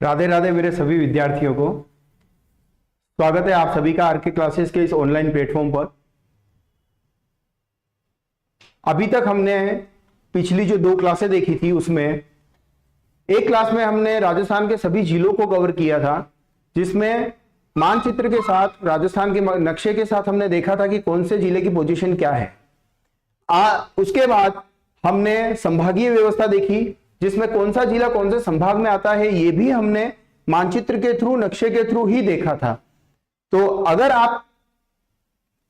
राधे राधे मेरे सभी विद्यार्थियों को स्वागत है आप सभी का आर के क्लासेस के इस ऑनलाइन प्लेटफॉर्म पर। अभी तक हमने पिछली जो 2 क्लासें देखी थी उसमें एक क्लास में हमने राजस्थान के सभी जिलों को कवर किया था, जिसमें मानचित्र के साथ राजस्थान के नक्शे के साथ हमने देखा था कि कौन से जिले की पोजीशन क्या है। उसके बाद हमने संभागीय व्यवस्था देखी, जिसमें कौन सा जिला कौन से संभाग में आता है ये भी हमने मानचित्र के थ्रू नक्शे के थ्रू ही देखा था। तो अगर आप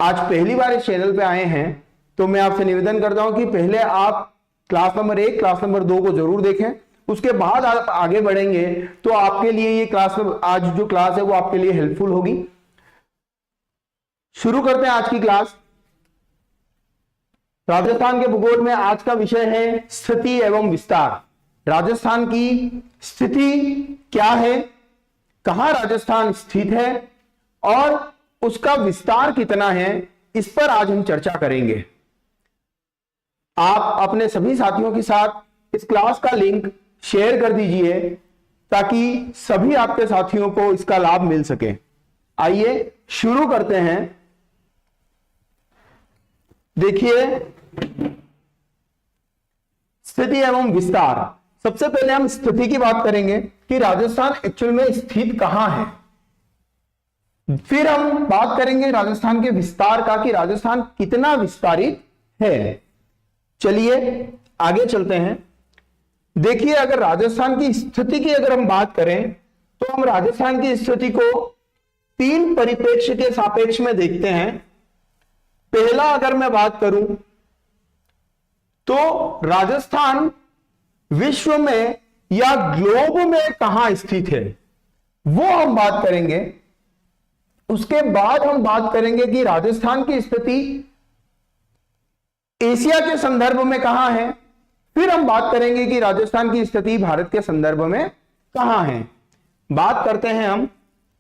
आज पहली बार इस चैनल पे आए हैं तो मैं आपसे निवेदन करता हूं कि पहले आप क्लास नंबर 1 क्लास नंबर 2 को जरूर देखें, उसके बाद आप आगे बढ़ेंगे तो आपके लिए ये क्लास आज जो क्लास है वो आपके लिए हेल्पफुल होगी। शुरू करते हैं आज की क्लास। राजस्थान के भूगोल में आज का विषय है स्थिति एवं विस्तार। राजस्थान की स्थिति क्या है, कहां राजस्थान स्थित है और उसका विस्तार कितना है, इस पर आज हम चर्चा करेंगे। आप अपने सभी साथियों के साथ इस क्लास का लिंक शेयर कर दीजिए ताकि सभी आपके साथियों को इसका लाभ मिल सके। आइए शुरू करते हैं। देखिए, स्थिति एवं विस्तार। सबसे पहले हम स्थिति की बात करेंगे कि राजस्थान एक्चुअल में स्थित कहां है। फिर हम बात करेंगे राजस्थान के विस्तार का कि राजस्थान कितना विस्तारित है। चलिए आगे चलते हैं। देखिए, अगर राजस्थान की स्थिति की अगर हम बात करें तो हम राजस्थान की स्थिति को 3 परिप्रेक्ष्य के सापेक्ष में देखते हैं। पहला अगर मैं बात करूं तो राजस्थान विश्व में या ग्लोब में कहां स्थित है वो हम बात करेंगे। उसके बाद हम बात करेंगे कि राजस्थान की स्थिति एशिया के संदर्भ में कहां है। फिर हम बात करेंगे कि राजस्थान की स्थिति भारत के संदर्भ में कहां है। बात करते हैं हम।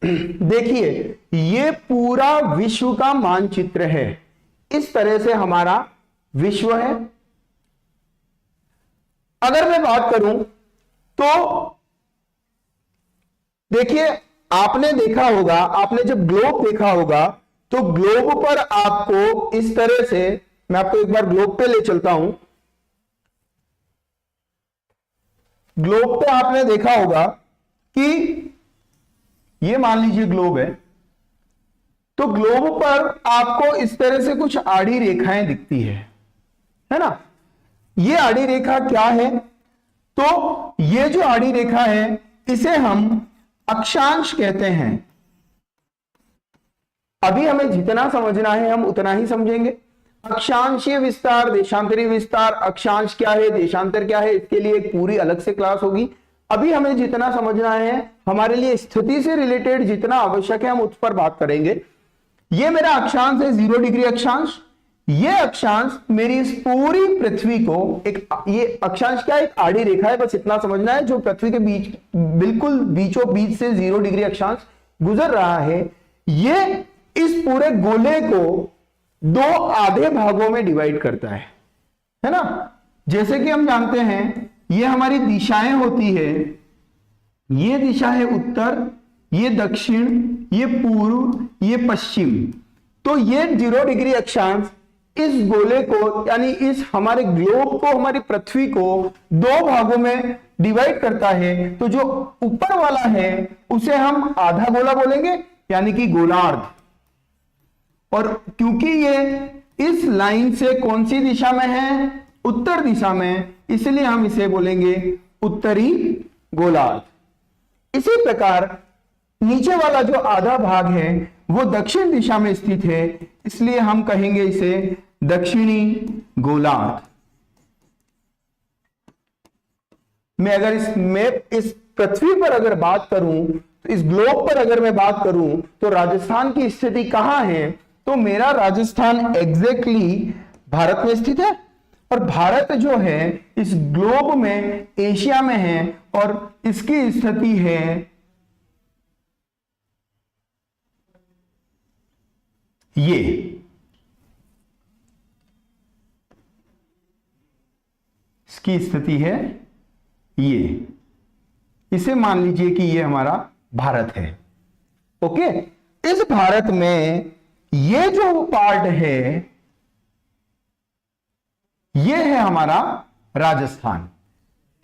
देखिए, ये पूरा विश्व का मानचित्र है। इस तरह से हमारा विश्व है। अगर मैं बात करूं तो देखिए, आपने देखा होगा, आपने जब ग्लोब देखा होगा तो ग्लोब पर आपको इस तरह से, मैं आपको एक बार ग्लोब पे ले चलता हूं। ग्लोब पे आपने देखा होगा कि ये मान लीजिए ग्लोब है, तो ग्लोब पर आपको इस तरह से कुछ आड़ी रेखाएं दिखती है ना। ये आड़ी रेखा क्या है? तो ये जो आड़ी रेखा है इसे हम अक्षांश कहते हैं। अभी हमें जितना समझना है हम उतना ही समझेंगे। अक्षांशीय विस्तार, देशांतरीय विस्तार, अक्षांश क्या है, देशांतर क्या है, इसके लिए एक पूरी अलग से क्लास होगी। अभी हमें जितना समझना है, हमारे लिए स्थिति से रिलेटेड जितना आवश्यक है हम उस पर बात करेंगे। ये मेरा अक्षांश है 0 डिग्री अक्षांश। ये अक्षांश मेरी इस पूरी पृथ्वी को ये अक्षांश क्या है, एक आड़ी रेखा है, बस इतना समझना है, जो पृथ्वी के बीच बिल्कुल बीचों बीच से 0 डिग्री अक्षांश गुजर रहा है। ये इस पूरे गोले को 2 आधे भागों में डिवाइड करता है ना। जैसे कि हम जानते हैं ये हमारी दिशाएं होती है। ये दिशा है उत्तर, ये दक्षिण, ये पूर्व, ये पश्चिम। तो ये 0 डिग्री अक्षांश इस गोले को, यानी इस हमारे ग्लोब को, हमारी पृथ्वी को 2 भागों में डिवाइड करता है। तो जो ऊपर वाला है उसे हम आधा गोला बोलेंगे, यानी कि गोलार्ध। और क्योंकि ये इस लाइन से कौन सी दिशा में है, उत्तर दिशा में, इसलिए हम इसे बोलेंगे उत्तरी गोलार्ध। इसी प्रकार नीचे वाला जो आधा भाग है वो दक्षिण दिशा में स्थित है, इसलिए हम कहेंगे इसे दक्षिणी गोलार्ध। मैं अगर इस पृथ्वी पर अगर बात करूं, तो इस ग्लोब पर अगर मैं बात करूं तो राजस्थान की स्थिति कहां है, तो मेरा राजस्थान एग्जैक्टली भारत में स्थित है। और भारत जो है इस ग्लोब में एशिया में है और इसकी स्थिति है ये। इसकी स्थिति है ये। इसे मान लीजिए कि ये हमारा भारत है। ओके, इस भारत में ये जो पार्ट है ये है हमारा राजस्थान।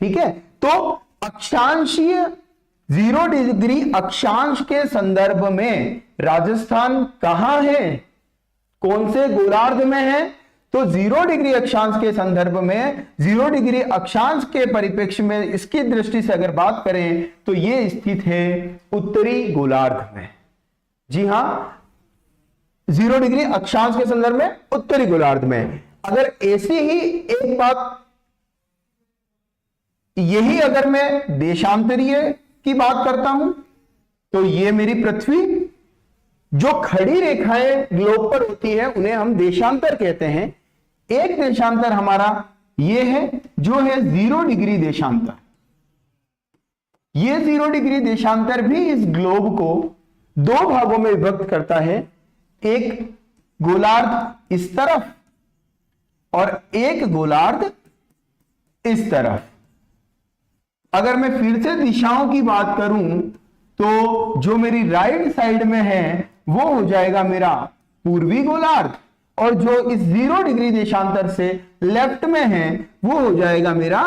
ठीक है, तो अक्षांशीय 0 डिग्री अक्षांश के संदर्भ में राजस्थान कहां है, कौन से गोलार्ध में है? तो 0 डिग्री अक्षांश के संदर्भ में, 0 डिग्री अक्षांश के परिप्रेक्ष्य में इसकी दृष्टि से अगर बात करें तो ये स्थित है उत्तरी गोलार्ध में। जी हां, 0 डिग्री अक्षांश के संदर्भ में उत्तरी गोलार्ध में। अगर ऐसी ही एक बात, यही अगर मैं देशांतरीय की बात करता हूं तो ये मेरी पृथ्वी, जो खड़ी रेखाएं ग्लोब पर होती है उन्हें हम देशांतर कहते हैं। एक देशांतर हमारा ये है जो है 0 डिग्री देशांतर। ये 0 डिग्री देशांतर भी इस ग्लोब को 2 भागों में विभक्त करता है, एक गोलार्ध इस तरफ और एक गोलार्ध इस तरफ। अगर मैं फिर से दिशाओं की बात करूं तो जो मेरी राइट साइड में है वो हो जाएगा मेरा पूर्वी गोलार्ध, और जो इस 0 डिग्री देशांतर से लेफ्ट में है वो हो जाएगा मेरा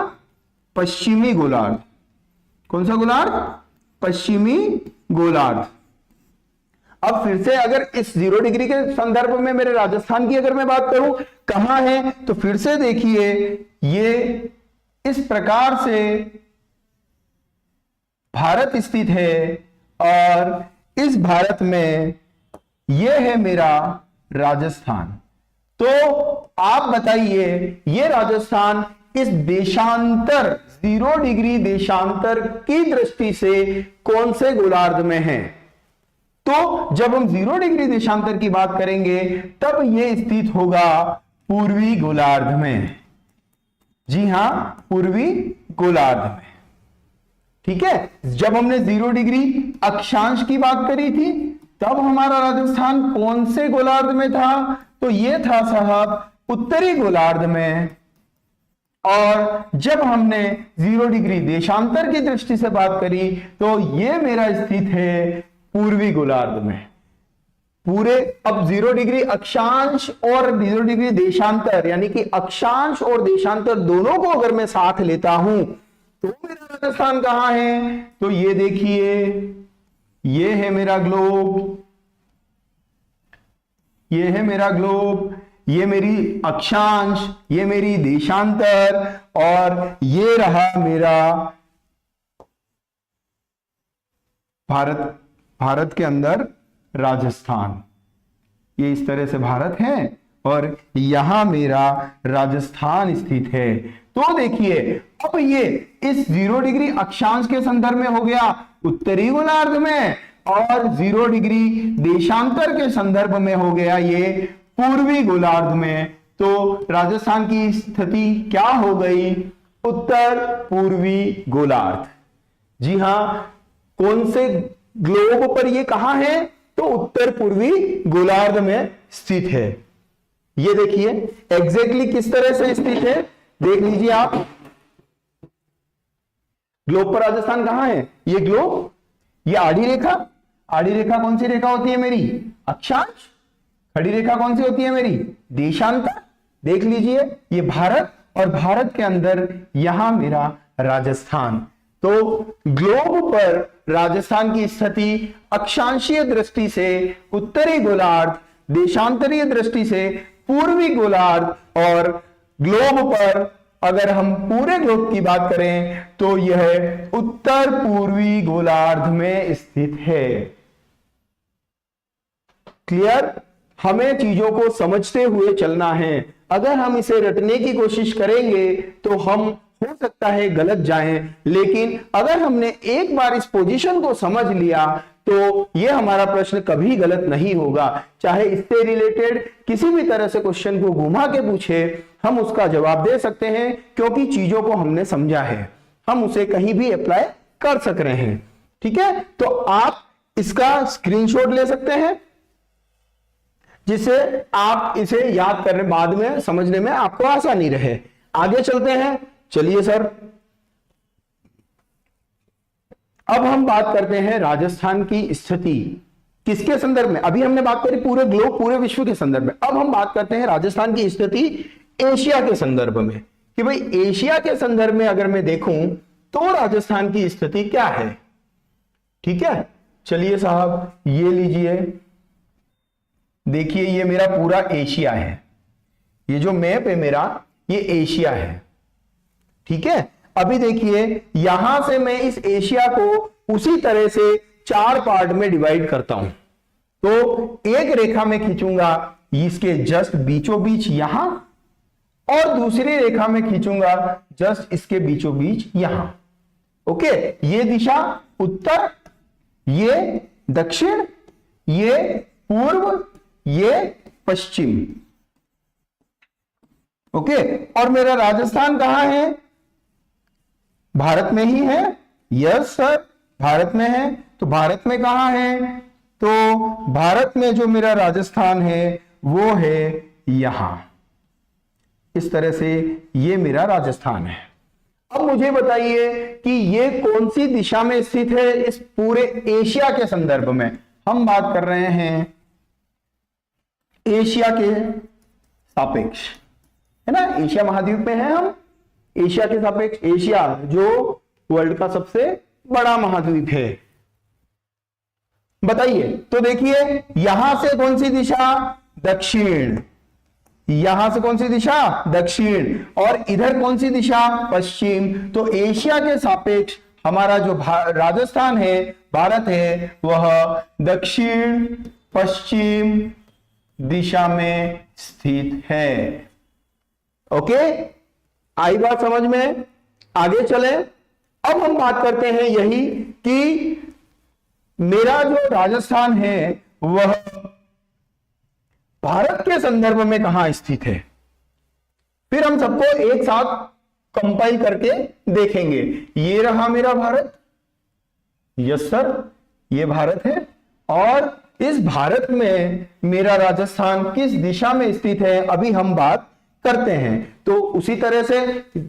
पश्चिमी गोलार्ध। कौन सा गोलार्ध? पश्चिमी गोलार्ध। अब फिर से अगर इस 0 डिग्री के संदर्भ में मेरे राजस्थान की अगर मैं बात करूं कहां है, तो फिर से देखिए ये इस प्रकार से भारत स्थित है, और इस भारत में यह है मेरा राजस्थान। तो आप बताइए ये राजस्थान इस देशांतर 0 डिग्री देशांतर की दृष्टि से कौन से गोलार्ध में है? तो जब हम 0 डिग्री देशांतर की बात करेंगे तब यह स्थित होगा पूर्वी गोलार्ध में। जी हां, पूर्वी गोलार्ध में। ठीक है, जब हमने 0 डिग्री अक्षांश की बात करी थी तब हमारा राजस्थान कौन से गोलार्ध में था? तो यह था साहब उत्तरी गोलार्ध में। और जब हमने 0 डिग्री देशांतर की दृष्टि से बात करी तो यह मेरा स्थित है पूर्वी गोलार्ध में। पूरे अब 0 डिग्री अक्षांश और 0 डिग्री देशांतर, यानी कि अक्षांश और देशांतर दोनों को अगर मैं साथ लेता हूं तो मेरा राजस्थान कहां है? तो ये देखिए, ये है मेरा ग्लोब, ये है मेरा ग्लोब, ये मेरी अक्षांश, ये मेरी देशांतर, और ये रहा मेरा भारत। भारत के अंदर राजस्थान, ये इस तरह से भारत है और यहां मेरा राजस्थान स्थित है। तो देखिए अब ये इस 0 डिग्री अक्षांश के संदर्भ में हो गया उत्तरी गोलार्ध में, और 0 डिग्री देशांतर के संदर्भ में हो गया ये पूर्वी गोलार्ध में। तो राजस्थान की स्थिति क्या हो गई? उत्तर पूर्वी गोलार्ध। जी हां, कौन से ग्लोब पर ये कहां है? तो उत्तर पूर्वी गोलार्ध में स्थित है। ये देखिए एग्जैक्टली किस तरह से स्थित है, देख लीजिए आप। ग्लोब पर राजस्थान कहां है? ये ग्लोब, ये आड़ी रेखा। आड़ी रेखा कौन सी रेखा होती है मेरी? अक्षांश। खड़ी रेखा कौन सी होती है मेरी? देशांतर। देख लीजिए ये भारत, और भारत के अंदर यहां मेरा राजस्थान। तो ग्लोब पर राजस्थान की स्थिति अक्षांशीय दृष्टि से उत्तरी गोलार्ध, देशांतरीय दृष्टि से पूर्वी गोलार्ध, और ग्लोब पर अगर हम पूरे ग्लोब की बात करें तो यह उत्तर पूर्वी गोलार्ध में स्थित है। क्लियर? हमें चीजों को समझते हुए चलना है। अगर हम इसे रटने की कोशिश करेंगे तो हम हो सकता है गलत जाएं, लेकिन अगर हमने एक बार इस पोजीशन को समझ लिया तो यह हमारा प्रश्न कभी गलत नहीं होगा। चाहे इससे रिलेटेड किसी भी तरह से क्वेश्चन को घुमा के पूछे, हम उसका जवाब दे सकते हैं, क्योंकि चीजों को हमने समझा है, हम उसे कहीं भी अप्लाई कर सक रहे हैं। ठीक है, तो आप इसका स्क्रीनशॉट ले सकते हैं जिससे आप इसे याद करने बाद में समझने में आपको आसानी रहे। आगे चलते हैं। चलिए सर, अब हम बात करते हैं राजस्थान की स्थिति किसके संदर्भ में। अभी हमने बात करी पूरे ग्लोब, पूरे विश्व के संदर्भ में। अब हम बात करते हैं राजस्थान की स्थिति एशिया के संदर्भ में, कि भाई एशिया के संदर्भ में अगर मैं देखूं तो राजस्थान की स्थिति क्या है। ठीक है, चलिए साहब ये लीजिए, देखिए ये मेरा पूरा एशिया है, ये जो मैप है मेरा ये एशिया है। ठीक है, अभी देखिए यहां से मैं इस एशिया को उसी तरह से 4 पार्ट में डिवाइड करता हूं। तो एक रेखा में खींचूंगा इसके जस्ट बीचों बीच यहां, और दूसरी रेखा में खींचूंगा जस्ट इसके बीचों बीच यहां। ओके, ये दिशा उत्तर, ये दक्षिण, ये पूर्व, ये पश्चिम। ओके, और मेरा राजस्थान कहां है? भारत में ही है। यस सर, भारत में है। तो भारत में कहां है? तो भारत में जो मेरा राजस्थान है वो है यहां, इस तरह से ये मेरा राजस्थान है। अब मुझे बताइए कि ये कौन सी दिशा में स्थित है इस पूरे एशिया के संदर्भ में। हम बात कर रहे हैं एशिया के सापेक्ष, है ना, एशिया महाद्वीप में है हम, एशिया के सापेक्ष। एशिया जो वर्ल्ड का सबसे बड़ा महाद्वीप है। बताइए, तो देखिए यहां से कौन सी दिशा? दक्षिण। यहां से कौन सी दिशा? दक्षिण। और इधर कौन सी दिशा? पश्चिम। तो एशिया के सापेक्ष हमारा जो राजस्थान है, भारत है, वह दक्षिण पश्चिम दिशा में स्थित है। ओके, आई बात समझ में? आगे चले। अब हम बात करते हैं यही कि मेरा जो राजस्थान है वह भारत के संदर्भ में कहां स्थित है। फिर हम सबको एक साथ कंपाइल करके देखेंगे। ये रहा मेरा भारत, यस सर, ये भारत है। और इस भारत में मेरा राजस्थान किस दिशा में स्थित है अभी हम बात करते हैं। तो उसी तरह से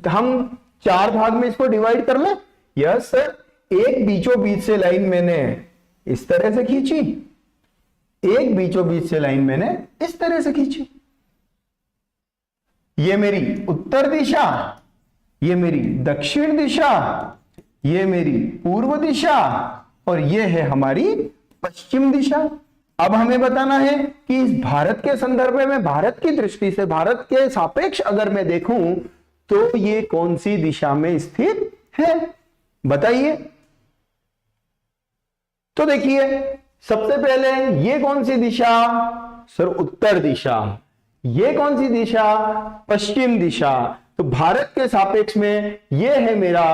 हम 4 भाग में इसको डिवाइड कर लें। यस सर, एक बीचों बीच से लाइन मैंने इस तरह से खींची, एक बीचों बीच से लाइन मैंने इस तरह से खींची। ये मेरी उत्तर दिशा, ये मेरी दक्षिण दिशा, ये मेरी पूर्व दिशा, और ये है हमारी पश्चिम दिशा। अब हमें बताना है कि इस भारत के संदर्भ में, भारत की दृष्टि से, भारत के सापेक्ष अगर मैं देखूं तो ये कौन सी दिशा में स्थित है, बताइए। तो देखिए सबसे पहले ये कौन सी दिशा? सर उत्तर दिशा। ये कौन सी दिशा? पश्चिम दिशा। तो भारत के सापेक्ष में ये है मेरा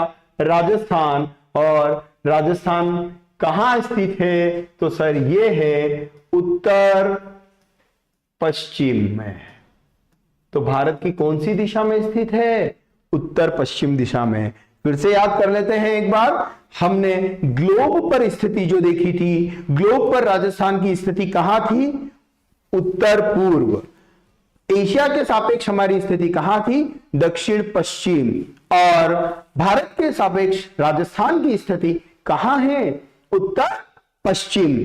राजस्थान, और राजस्थान कहां स्थित है? तो सर ये है उत्तर पश्चिम में। तो भारत की कौन सी दिशा में स्थित है? उत्तर पश्चिम दिशा में। फिर से याद कर लेते हैं एक बार, हमने ग्लोब पर स्थिति जो देखी थी, ग्लोब पर राजस्थान की स्थिति कहां थी? उत्तर पूर्व। एशिया के सापेक्ष हमारी स्थिति कहां थी? दक्षिण पश्चिम। और भारत के सापेक्ष राजस्थान की स्थिति कहां है? उत्तर पश्चिम।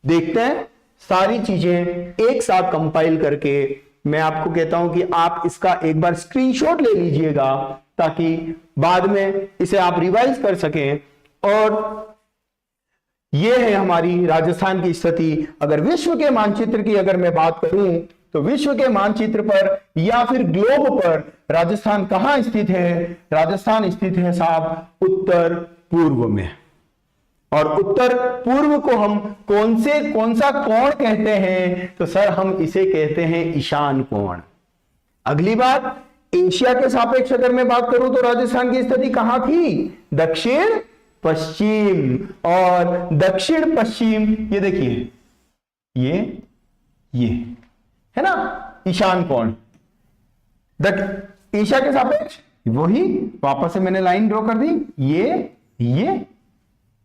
देखते हैं सारी चीजें एक साथ कंपाइल करके। मैं आपको कहता हूं कि आप इसका एक बार स्क्रीनशॉट ले लीजिएगा ताकि बाद में इसे आप रिवाइज कर सकें। और यह है हमारी राजस्थान की स्थिति। अगर विश्व के मानचित्र की अगर मैं बात करूं तो विश्व के मानचित्र पर या फिर ग्लोब पर राजस्थान कहां स्थित है? राजस्थान स्थित है साहब उत्तर पूर्व में। और उत्तर पूर्व को हम कौन सा कोण कहते हैं? तो सर हम इसे कहते हैं ईशान कोण। अगली बात, एशिया के सापेक्ष अगर मैं बात करूं तो राजस्थान की स्थिति कहां थी? दक्षिण पश्चिम। और दक्षिण पश्चिम ये देखिए, ये है ना ईशान कोण। एशिया के सापेक्ष वही, वापस से मैंने लाइन ड्रॉ कर दी, ये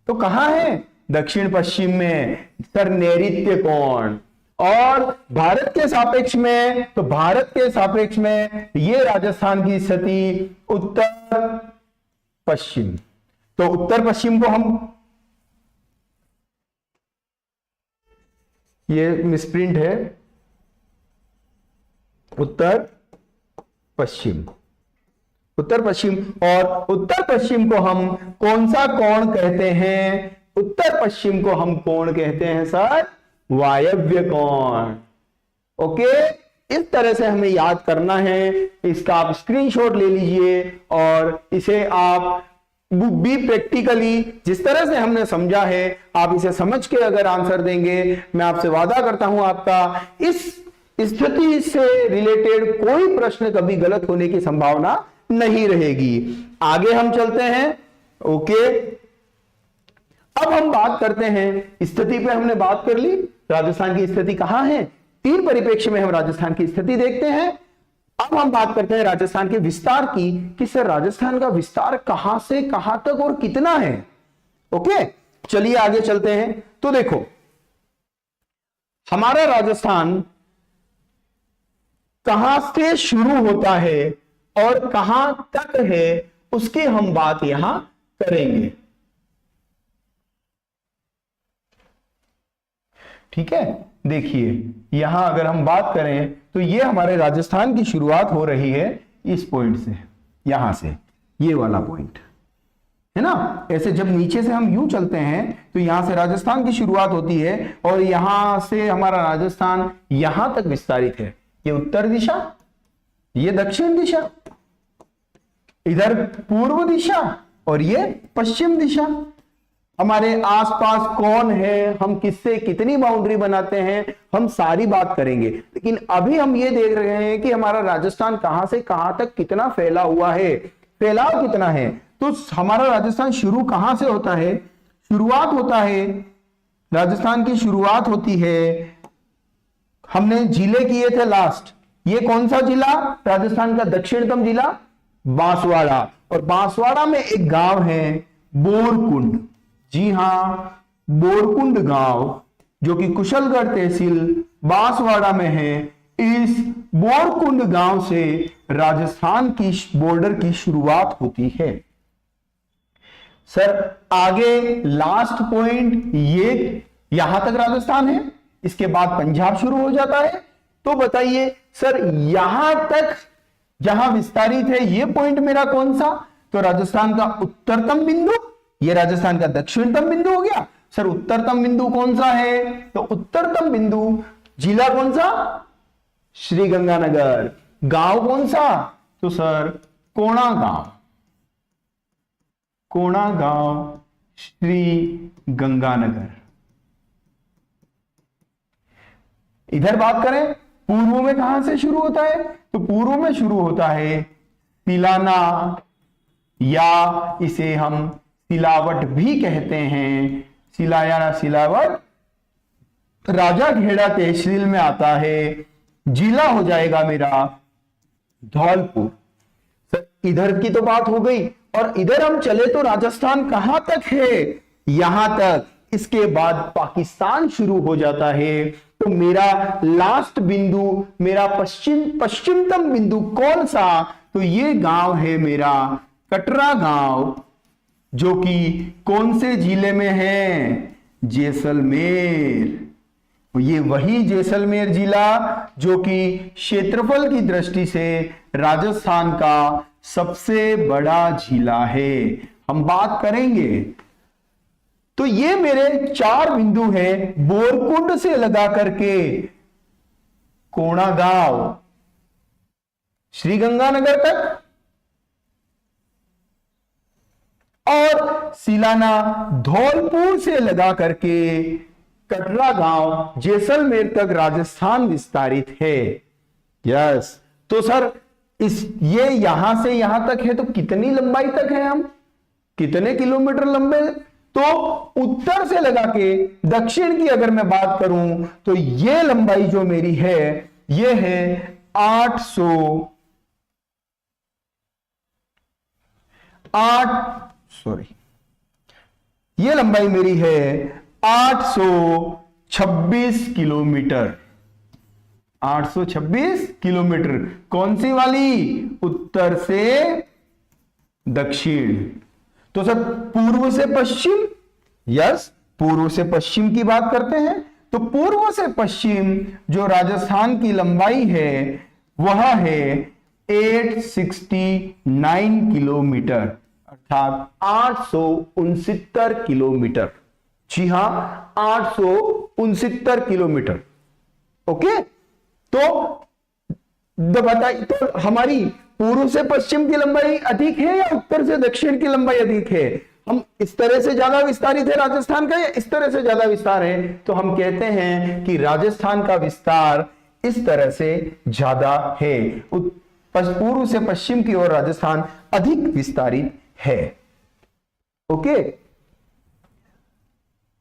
तो कहां है? दक्षिण पश्चिम में। सर नैऋत्य कोण। और भारत के सापेक्ष में, तो भारत के सापेक्ष में ये राजस्थान की स्थिति उत्तर पश्चिम। तो उत्तर पश्चिम को हम ये मिसप्रिंट है, उत्तर पश्चिम। उत्तर पश्चिम, और उत्तर पश्चिम को हम कौन सा कोण कहते हैं? उत्तर पश्चिम को हम कोण कहते हैं सर वायव्य कोण। ओके, इस तरह से हमें याद करना है। इसका आप स्क्रीनशॉट ले लीजिए और इसे आप भी प्रैक्टिकली जिस तरह से हमने समझा है आप इसे समझ के अगर आंसर देंगे, मैं आपसे वादा करता हूं आपका इस स्थिति से रिलेटेड कोई प्रश्न कभी गलत होने की संभावना नहीं रहेगी। आगे हम चलते हैं। ओके, अब हम बात करते हैं स्थिति पे। हमने बात कर ली राजस्थान की स्थिति कहां है, 3 परिप्रेक्ष्य में हम राजस्थान की स्थिति देखते हैं। अब हम बात करते हैं राजस्थान के विस्तार की कि सर राजस्थान का विस्तार कहां से कहां तक और कितना है। ओके, चलिए आगे चलते हैं। तो देखो, हमारा राजस्थान कहां से शुरू होता है और कहां तक है उसकी हम बात यहां करेंगे। ठीक है, देखिए यहां अगर हम बात करें तो ये हमारे राजस्थान की शुरुआत हो रही है इस पॉइंट से, यहां से, ये वाला पॉइंट है ना। ऐसे जब नीचे से हम यूं चलते हैं तो यहां से राजस्थान की शुरुआत होती है और यहां से हमारा राजस्थान यहां तक विस्तारित है। ये उत्तर दिशा, ये दक्षिण दिशा, इधर पूर्व दिशा और ये पश्चिम दिशा। हमारे आसपास कौन है, हम किससे कितनी बाउंड्री बनाते हैं, हम सारी बात करेंगे। लेकिन अभी हम ये देख रहे हैं कि हमारा राजस्थान कहां से कहां तक कितना फैला हुआ है, फैलाव कितना है। तो हमारा राजस्थान शुरू कहां से होता है? शुरुआत होता है, राजस्थान की शुरुआत होती है, हमने जिले किए थे लास्ट। ये कौन सा जिला? राजस्थान का दक्षिणतम जिला बांसवाड़ा। और बांसवाड़ा में एक गांव है बोरकुंड। जी हां, बोरकुंड गांव जो कि कुशलगढ़ तहसील बांसवाड़ा में है। इस बोरकुंड गांव से राजस्थान की बॉर्डर की शुरुआत होती है। सर आगे लास्ट पॉइंट ये यहां तक राजस्थान है, इसके बाद पंजाब शुरू हो जाता है। तो बताइए सर यहां तक जहां विस्तारित है ये पॉइंट मेरा कौन सा? तो राजस्थान का उत्तरतम बिंदु, ये राजस्थान का दक्षिणतम बिंदु हो गया। सर उत्तरतम बिंदु कौन सा है? तो उत्तरतम बिंदु जिला कौन सा? श्री गंगानगर। गांव कौन सा? तो सर कोणा गांव, कोणा गांव श्री गंगानगर। इधर बात करें पूर्व में कहां से शुरू होता है? तो पूर्व में शुरू होता है सिलाना, या इसे हम सिलावट भी कहते हैं। सिलाया सिलावट राजा खेड़ा तहसील में आता है। जिला हो जाएगा मेरा धौलपुर। सर इधर की तो बात हो गई, और इधर हम चले तो राजस्थान कहां तक है? यहां तक। इसके बाद पाकिस्तान शुरू हो जाता है। तो मेरा लास्ट बिंदु, मेरा पश्चिमतम बिंदु कौन सा? तो ये गांव है मेरा कटरा गांव, जो कि कौन से जिले में है? जैसलमेर। ये वही जैसलमेर जिला जो कि क्षेत्रफल की दृष्टि से राजस्थान का सबसे बड़ा जिला है। हम बात करेंगे। तो ये मेरे 4 बिंदु हैं, बोरकुंड से लगा करके कोणा गांव, श्रीगंगानगर तक, और सिलाना धौलपुर से लगा करके कटरा गांव जैसलमेर तक राजस्थान विस्तारित है। यस। तो सर ये यहां से यहां तक है, तो कितनी लंबाई तक है? हम कितने किलोमीटर लंबे? तो उत्तर से लगा के दक्षिण की अगर मैं बात करूं तो ये लंबाई जो मेरी है ये है 800 ये लंबाई मेरी है 826 किलोमीटर। 826 किलोमीटर। कौन सी वाली? उत्तर से दक्षिण। तो सर पूर्व से पश्चिम? यस, पूर्व से पश्चिम की बात करते हैं। तो पूर्व से पश्चिम जो राजस्थान की लंबाई है वह है 869 किलोमीटर, अर्थात 869 किलोमीटर। जी हां, 869 किलोमीटर। ओके, तो बताइए, तो हमारी पूर्व से पश्चिम की लंबाई अधिक है या उत्तर से दक्षिण की लंबाई अधिक है? हम इस तरह से ज्यादा विस्तारित है राजस्थान का या इस तरह से ज्यादा विस्तार है? तो हम कहते हैं कि राजस्थान का विस्तार इस तरह से ज्यादा है, पूर्व से पश्चिम की ओर राजस्थान अधिक विस्तारित है। ओके,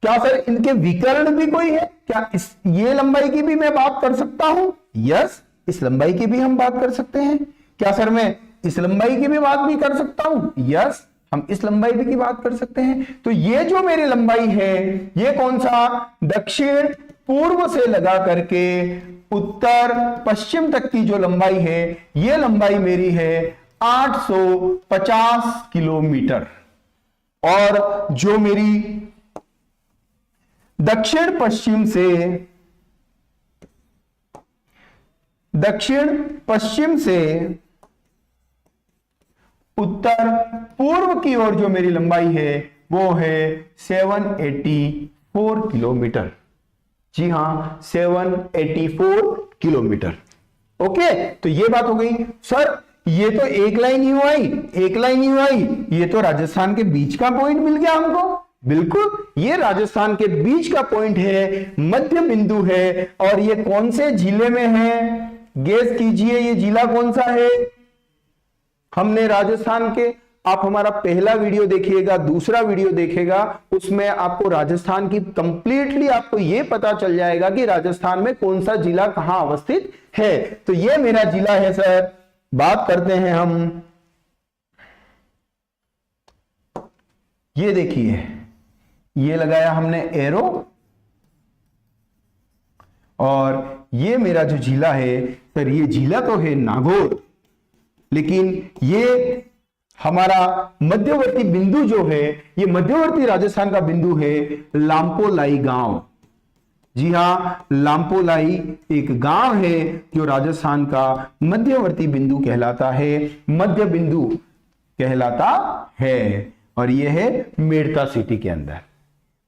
क्या सर इनके विकर्ण भी कोई है क्या? ये लंबाई की भी मैं बात कर सकता हूं? यस, इस लंबाई की भी हम बात कर सकते हैं। क्या सर मैं इस लंबाई की भी बात भी कर सकता हूं? यस, हम इस लंबाई भी की बात कर सकते हैं। तो ये जो मेरी लंबाई है, ये कौन सा? दक्षिण पूर्व से लगा करके उत्तर पश्चिम तक की जो लंबाई है, ये लंबाई मेरी है 850 किलोमीटर। और जो मेरी दक्षिण पश्चिम से उत्तर पूर्व की ओर जो मेरी लंबाई है वो है 784 किलोमीटर। जी हां, 784 किलोमीटर। ओके, तो ये बात हो गई। सर ये तो एक लाइन ही आई, ये तो राजस्थान के बीच का पॉइंट मिल गया हमको। बिल्कुल, ये राजस्थान के बीच का पॉइंट है, मध्य बिंदु है। और ये कौन से जिले में है? गेस कीजिए, ये जिला कौन सा है? हमने राजस्थान के, आप हमारा पहला वीडियो देखिएगा, दूसरा वीडियो देखिएगा, उसमें आपको राजस्थान की कंप्लीटली आपको यह पता चल जाएगा कि राजस्थान में कौन सा जिला कहां अवस्थित है। तो यह मेरा जिला है सर। बात करते हैं हम, ये देखिए, ये लगाया हमने एरो, और ये मेरा जो जिला है सर, ये जिला तो है नागौर, लेकिन ये हमारा मध्यवर्ती बिंदु जो है, ये मध्यवर्ती राजस्थान का बिंदु है लांपोलाई गांव। जी हां, लांपोलाई एक गांव है जो राजस्थान का मध्यवर्ती बिंदु कहलाता है, मध्य बिंदु कहलाता है। और यह है मेड़ता सिटी के अंदर।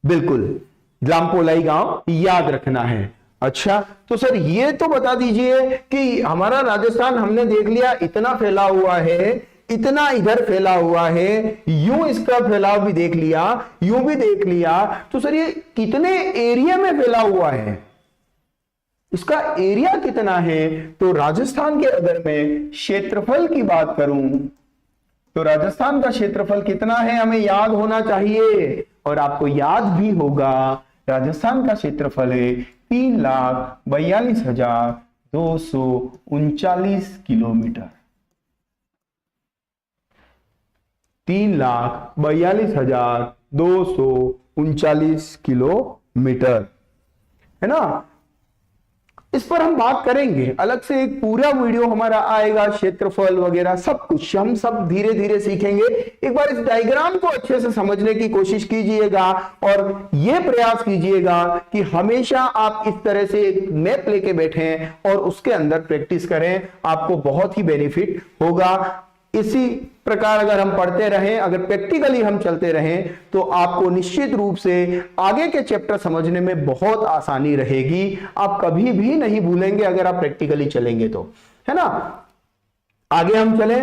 बिल्कुल, लांपोलाई गांव याद रखना है। अच्छा, तो सर ये तो बता दीजिए कि हमारा राजस्थान हमने देख लिया इतना फैला हुआ है, इतना इधर फैला हुआ है, यूं इसका फैलाव भी देख लिया, यूं भी देख लिया, तो सर ये कितने एरिया में फैला हुआ है? इसका एरिया कितना है? तो राजस्थान के अगर मैं क्षेत्रफल की बात करूं तो राजस्थान का क्षेत्रफल कितना है हमें याद होना चाहिए, और आपको याद भी होगा। राजस्थान का क्षेत्रफल है 3,42,239 किलोमीटर। 3,42,239 किलोमीटर, है ना। इस पर हम बात करेंगे, अलग से एक पूरा वीडियो हमारा आएगा, क्षेत्रफल वगैरह सब कुछ हम सब धीरे धीरे सीखेंगे। एक बार इस डायग्राम को अच्छे से समझने की कोशिश कीजिएगा और यह प्रयास कीजिएगा कि हमेशा आप इस तरह से एक मैप लेके बैठें और उसके अंदर प्रैक्टिस करें, आपको बहुत ही बेनिफिट होगा। इसी प्रकार अगर हम पढ़ते रहें, अगर प्रैक्टिकली हम चलते रहें, तो आपको निश्चित रूप से आगे के चैप्टर समझने में बहुत आसानी रहेगी। आप कभी भी नहीं भूलेंगे अगर आप प्रैक्टिकली चलेंगे तो, है ना। आगे हम चले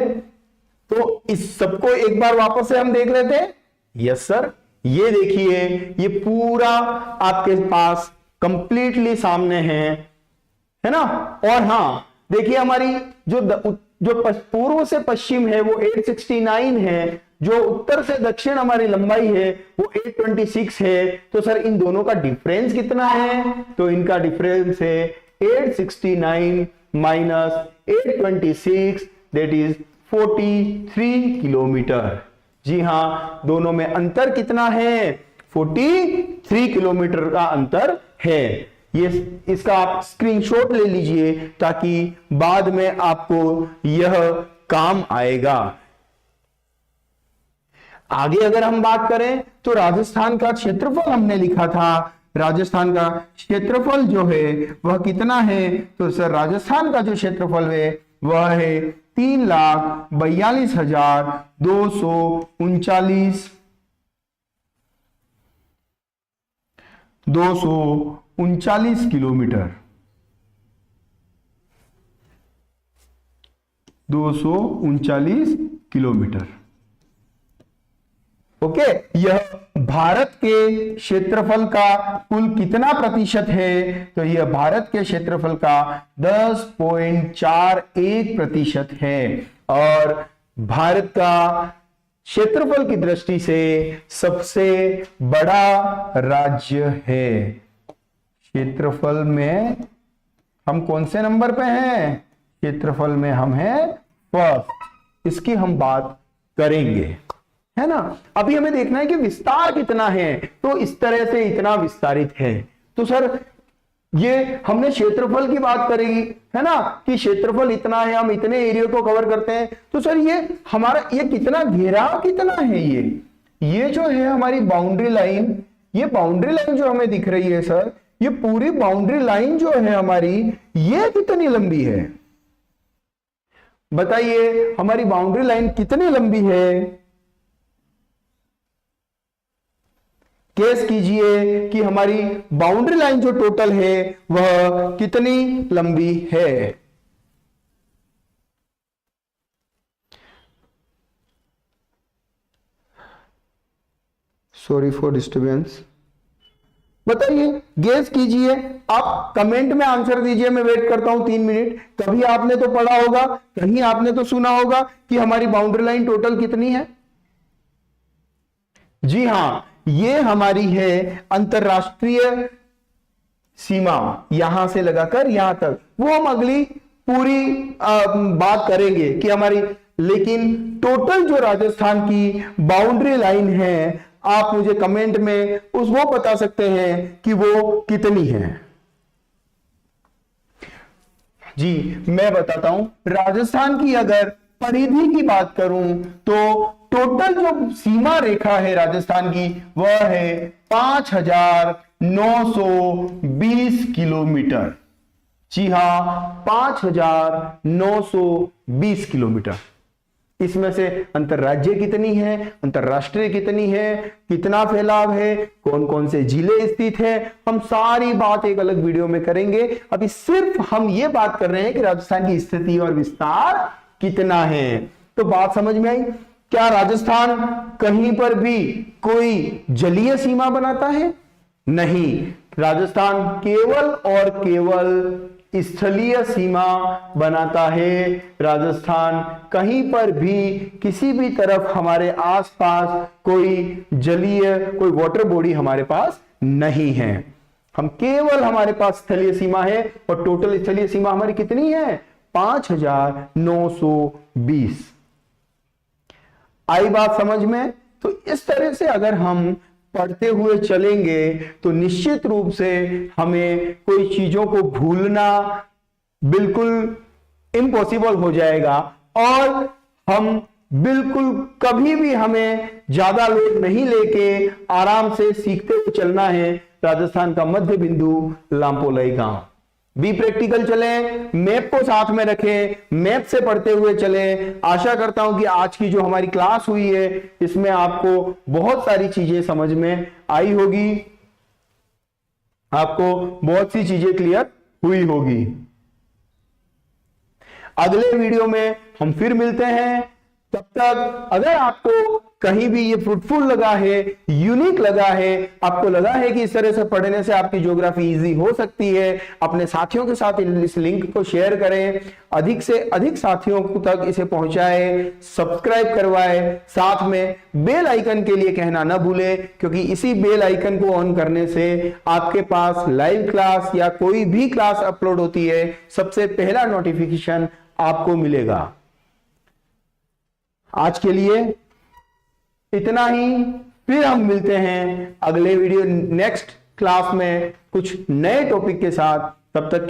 तो इस सबको एक बार वापस से हम देख लेते हैं। यस सर, ये देखिए, ये पूरा आपके पास कंप्लीटली सामने है ना। और हाँ देखिए, हमारी जो पूर्व से पश्चिम है वो 869 है, जो उत्तर से दक्षिण हमारी लंबाई है वो 826 है। तो सर इन दोनों का डिफरेंस कितना है? तो इनका डिफरेंस है 869 माइनस 826, दैट इज 43 किलोमीटर। जी हाँ, दोनों में अंतर कितना है? 43 किलोमीटर का अंतर है। ये इसका आप स्क्रीनशॉट ले लीजिए ताकि बाद में आपको यह काम आएगा। आगे अगर हम बात करें तो राजस्थान का क्षेत्रफल हमने लिखा था राजस्थान का क्षेत्रफल जो है वह कितना है? तो सर राजस्थान का जो क्षेत्रफल है वह है 3,42,239 किलोमीटर, 239 किलोमीटर। ओके, यह भारत के क्षेत्रफल का कुल कितना प्रतिशत है? तो यह भारत के क्षेत्रफल का 10.41% है और भारत का क्षेत्रफल की दृष्टि से सबसे बड़ा राज्य है। क्षेत्रफल में हम कौन से नंबर पे हैं? क्षेत्रफल में हम हैं फर्स्ट। इसकी हम बात करेंगे, है ना। अभी हमें देखना है कि विस्तार कितना है, तो इस तरह से इतना विस्तारित है। तो सर ये हमने क्षेत्रफल की बात करेगी, है ना, कि क्षेत्रफल इतना है, हम इतने एरिया को कवर करते हैं। तो सर ये हमारा ये कितना घेराव कितना है? ये जो है हमारी बाउंड्री लाइन, ये बाउंड्री लाइन जो हमें दिख रही है सर, ये पूरी बाउंड्री लाइन जो है हमारी, ये कितनी लंबी है? बताइए हमारी बाउंड्री लाइन कितनी लंबी है? केस कीजिए कि हमारी बाउंड्री लाइन जो टोटल है वह कितनी लंबी है। Sorry for disturbance. बताइए, गेस कीजिए, आप कमेंट में आंसर दीजिए। मैं वेट करता हूं 3 मिनट। कभी आपने तो पढ़ा होगा, कहीं आपने तो सुना होगा कि हमारी बाउंड्री लाइन टोटल कितनी है। जी हां, ये हमारी है अंतरराष्ट्रीय सीमा, यहां से लगाकर यहां तक। वो हम अगली पूरी बात करेंगे कि हमारी, लेकिन टोटल जो राजस्थान की बाउंड्री लाइन है, आप मुझे कमेंट में वो बता सकते हैं कि वो कितनी है। जी मैं बताता हूं, राजस्थान की अगर परिधि की बात करूं तो टोटल जो सीमा रेखा है राजस्थान की वह है 5,920 किलोमीटर। जी हां, 5,920 किलोमीटर। इसमें से अंतरराज्य कितनी है, अंतरराष्ट्रीय कितनी है, कितना फैलाव है, कौन कौन से जिले स्थित है, हम सारी बात एक अलग वीडियो में करेंगे। अभी सिर्फ हम ये बात कर रहे हैं कि राजस्थान की स्थिति और विस्तार कितना है। तो बात समझ में आई? क्या राजस्थान कहीं पर भी कोई जलीय सीमा बनाता है? नहीं, राजस्थान केवल और केवल स्थलीय सीमा बनाता है। राजस्थान कहीं पर भी किसी भी तरफ हमारे आसपास कोई जलीय, कोई वाटर बॉडी हमारे पास नहीं है। हम केवल, हमारे पास स्थलीय सीमा है और टोटल स्थलीय सीमा हमारी कितनी है? 5,920। आई बात समझ में? तो इस तरह से अगर हम पढ़ते हुए चलेंगे तो निश्चित रूप से हमें कोई चीजों को भूलना बिल्कुल इम्पॉसिबल हो जाएगा और हम बिल्कुल कभी भी, हमें ज्यादा लोड नहीं लेके आराम से सीखते हुए चलना है। राजस्थान का मध्य बिंदु लांपोलाई गांव। बी प्रैक्टिकल चले, मैप को साथ में रखें, मैप से पढ़ते हुए चले। आशा करता हूं कि आज की जो हमारी क्लास हुई है इसमें आपको बहुत सारी चीजें समझ में आई होगी, आपको बहुत सी चीजें क्लियर हुई होगी। अगले वीडियो में हम फिर मिलते हैं। तब तक अगर आपको कहीं भी ये फ्रूटफुल लगा है, यूनिक लगा है, आपको लगा है कि इस तरह से पढ़ने से आपकी ज्योग्राफी इजी हो सकती है, अपने साथियों के साथ इस लिंक को शेयर करें, अधिक से अधिक साथियों तक इसे पहुंचाएं, सब्सक्राइब करवाएं, साथ में बेल आइकन के लिए कहना ना भूलें, क्योंकि इसी बेल आइकन को ऑन करने से आपके पास लाइव क्लास या कोई भी क्लास अपलोड होती है, सबसे पहला नोटिफिकेशन आपको मिलेगा। आज के लिए इतना ही, फिर हम मिलते हैं अगले वीडियो नेक्स्ट क्लास में कुछ नए टॉपिक के साथ। तब तक के